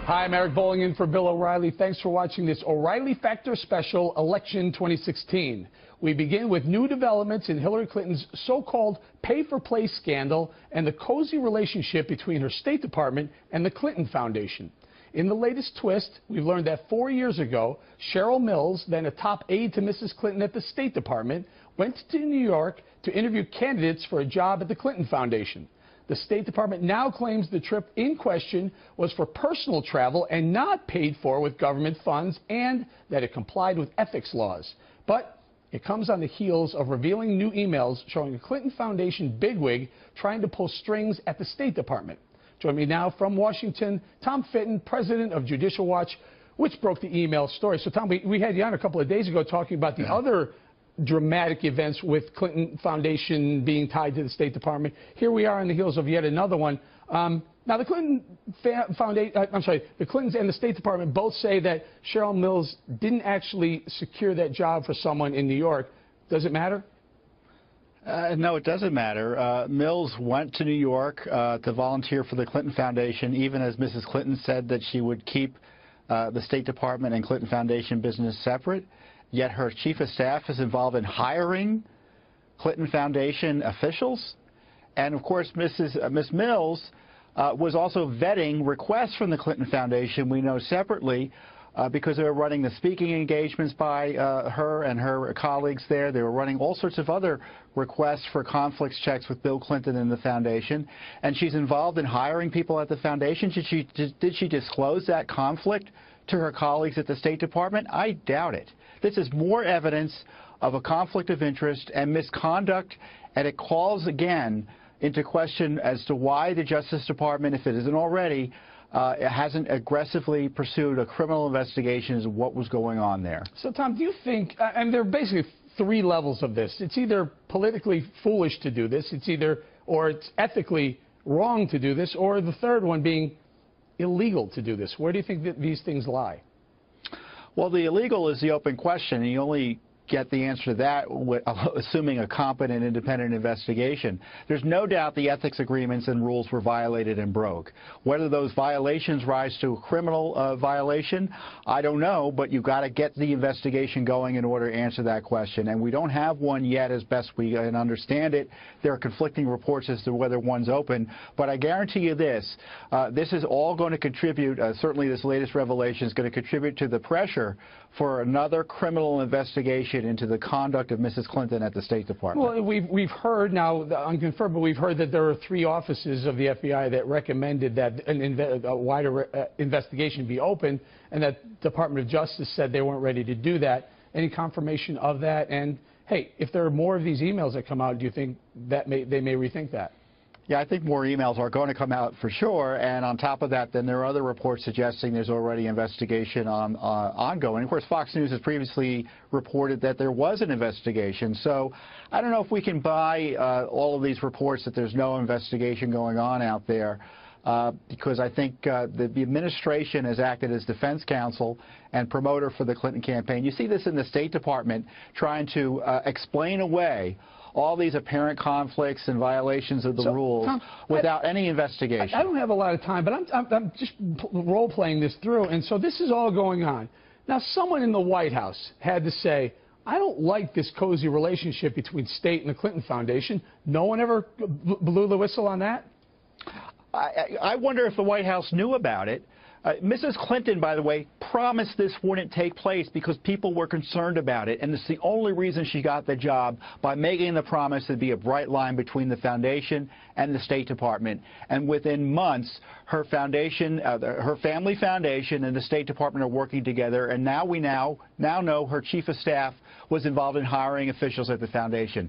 Hi, I'm Eric Bowling in for Bill O'Reilly. Thanks for watching this O'Reilly Factor Special Election 2016. We begin with new developments in Hillary Clinton's so-called pay-for-play scandal and the cozy relationship between her State Department and the Clinton Foundation. In the latest twist, we've learned that 4 years ago, Cheryl Mills, then a top aide to Mrs. Clinton at the State Department, went to New York to interview candidates for a job at the Clinton Foundation. The State Department now claims the trip in question was for personal travel and not paid for with government funds, and that it complied with ethics laws. But it comes on the heels of revealing new emails showing a Clinton Foundation bigwig trying to pull strings at the State Department. Join me now from Washington, Tom Fitton, president of Judicial Watch, which broke the email story. So, Tom, we had you on a couple of days ago talking about the other dramatic events with Clinton Foundation being tied to the State Department. Here we are on the heels of yet another one. Now, the Clinton the Clintons and the State Department both say that Cheryl Mills didn't actually secure that job for someone in New York. Does it matter? No, it doesn't matter. Mills went to New York to volunteer for the Clinton Foundation, even as Mrs. Clinton said that she would keep the State Department and Clinton Foundation business separate. Yet her chief of staff is involved in hiring Clinton Foundation officials. And, of course, Miss Mills was also vetting requests from the Clinton Foundation, we know separately, because they were running the speaking engagements by her and her colleagues there. They were running all sorts of other requests for conflicts checks with Bill Clinton and the foundation. And she's involved in hiring people at the foundation. Did she disclose that conflict to her colleagues at the State Department? I doubt it. This is more evidence of a conflict of interest and misconduct, and it calls again into question as to why the Justice Department, if it isn't already, hasn't aggressively pursued a criminal investigation into what was going on there. So, Tom, do you think, and there are basically three levels of this. It's either politically foolish to do this, or it's ethically wrong to do this, or the third one being illegal to do this. Where do you think that these things lie? Well, the illegal is the open question, and you only get the answer to that assuming a competent independent investigation. There's no doubt the ethics agreements and rules were violated and broke. Whether those violations rise to a criminal violation, I don't know, but you've got to get the investigation going in order to answer that question. And we don't have one yet as best we can understand it. There are conflicting reports as to whether one's open. But I guarantee you this is all going to contribute, certainly this latest revelation is going to contribute to the pressure for another criminal investigation into the conduct of Mrs. Clinton at the State Department. Well, we've heard now, unconfirmed, but we've heard that there are 3 offices of the FBI that recommended that a wider investigation be opened, and that Department of Justice said they weren't ready to do that. Any confirmation of that? And, hey, if there are more of these emails that come out, do you think that they may rethink that? Yeah, I think more emails are going to come out for sure. And on top of that, then there are other reports suggesting there's already investigation ongoing. Of course, Fox News has previously reported that there was an investigation. So I don't know if we can buy all of these reports that there's no investigation going on out there. Because I think the administration has acted as defense counsel and promoter for the Clinton campaign. You see this in the State Department trying to explain away all these apparent conflicts and violations of the rules, Tom, without any investigation. I don't have a lot of time, but I'm just role-playing this through, and so this is all going on. Now, someone in the White House had to say, I don't like this cozy relationship between State and the Clinton Foundation. No one ever blew the whistle on that? I wonder if the White House knew about it. Mrs. Clinton, by the way, promised this wouldn't take place because people were concerned about it, and it's the only reason she got the job, by making the promise there'd be a bright line between the foundation and the State Department. And within months, her foundation, her family foundation and the State Department are working together, and now we now know her chief of staff was involved in hiring officials at the foundation.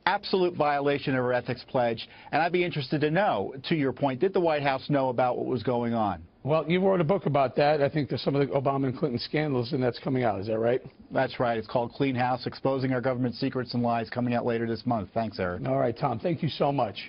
Absolute violation of her ethics pledge, and I'd be interested to know, to your point, did the White House know about what was going on? Well, you wrote a book about that. I think there's some of the Obama and Clinton scandals, and that's coming out. Is that right? That's right. It's called Clean House, Exposing Our Government Secrets and Lies, coming out later this month. Thanks, Eric. All right, Tom. Thank you so much.